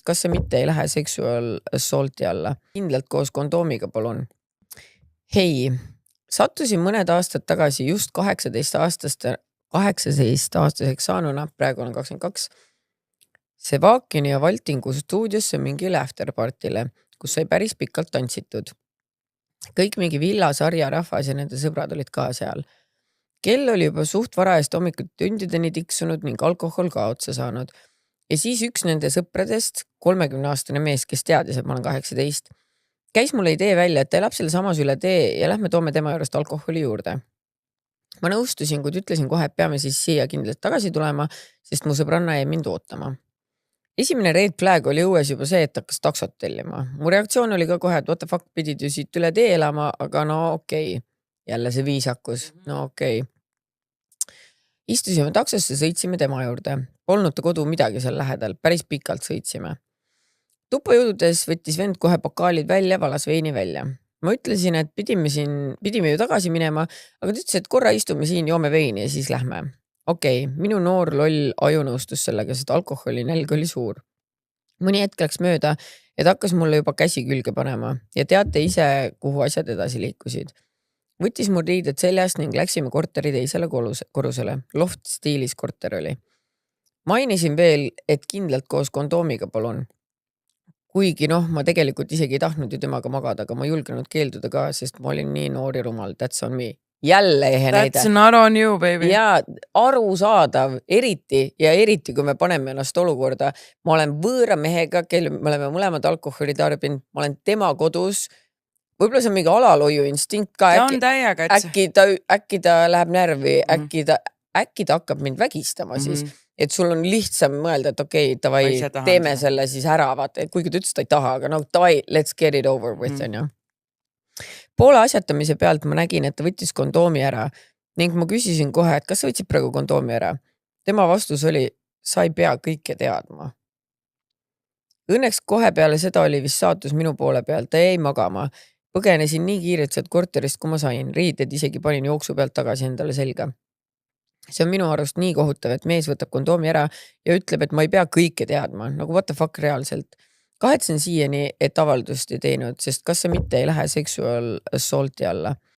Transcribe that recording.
kas see mitte ei lähe sexual assault'i alla? Kindlalt koos kondoomiga, palun. Hei, sattusin mõned aastad tagasi just 18-aastaseks saanuna, praegu on 22, Sevakini ja Valtingu stuudiosse mingile afterpartile, kus sai päris pikalt tantsitud. Kõik mingi villasarja rahvas ja nende sõbrad olid ka seal. Kell oli juba suht varajast hommikut tundideni tiksunud ning alkohol ka otsa saanud. Ja siis üks nende sõpradest, 30-aastane mees, kes teadis, et ma olen 18, käis mulle idee välja, et ta elab selle samas üle tee ja lähme toome tema juurest alkoholi juurde. Ma nõustusin, kuid ütlesin kohe, et peame siis siia kindlalt tagasi tulema, sest mu sõbranna jäi mind ootama. Esimene red flag oli õues juba see, et hakkas taksot tellima. Mu reaktsioon oli ka kohe, et what the fuck pidid ju siit üle tee elama, aga no okei. Jälle see viisakus, no okei. Istusime taksosse, sõitsime tema juurde. Polnud ta kodu midagi seal lähedal, päris pikalt sõitsime. Tuppa jõududes võttis vend kohe pokaalid välja, valas veini välja. Ma ütlesin, et pidime ju tagasi minema, aga ta ütles, et korra istume siin, joome veini ja siis lähme. Okei, minu noor loll aju nõustus sellega, sest alkoholi nälg oli suur. Mõni hetk läks mööda, et hakkas mulle juba käsi külge panema ja teate ise, kuhu asjad edasi liikusid. Võttis mul riided seljast ning läksime korteri teisele korrusele. Loft stiilis korter oli. Mainisin veel, et kindlalt koos kondoomiga, palun. Kuigi ma tegelikult isegi ei tahtnud ju temaga magada, aga ma julgenud keelduda ka, sest ma olin nii noor ja rumal. That's on me. Jälle ehe näide. That's not on you, baby. Ja arusaadav, eriti, kui me paneme ennast olukorda. Ma olen võõra mehega, me oleme mõlemad alkoholi tarbinud, ma olen tema kodus. Võib-olla see on mingi alalhoiu instinkt ka. Ta on täiega, Äkki ta läheb närvi, äkki ta hakkab mind vägistama siis. Et sul on lihtsam mõelda, et okei, tavai, teeme selle siis ära, vaata, kuigi ta ütles, ta ei taha, aga tavai, let's get it over with, on ju. Poole asjatamise pealt ma nägin, et ta võttis kondoomi ära ning ma küsisin kohe, et kas sa võtsid praegu kondoomi ära. Tema vastus oli, sa ei pea kõike teadma. Õnneks kohe peale seda oli vist saatus minu poole peal, ta jäi magama. Põgenesin nii kiirelt korterist, kui ma sain. Riided isegi panin jooksu pealt tagasi endale selga. See on minu arust nii kohutav, et mees võtab kondoomi ära ja ütleb, et ma ei pea kõike teadma. Nagu what the fuck reaalselt. Kahetsen siiani, et avaldust ei teinud, sest kas see mitte ei lähe sexual assault'i alla.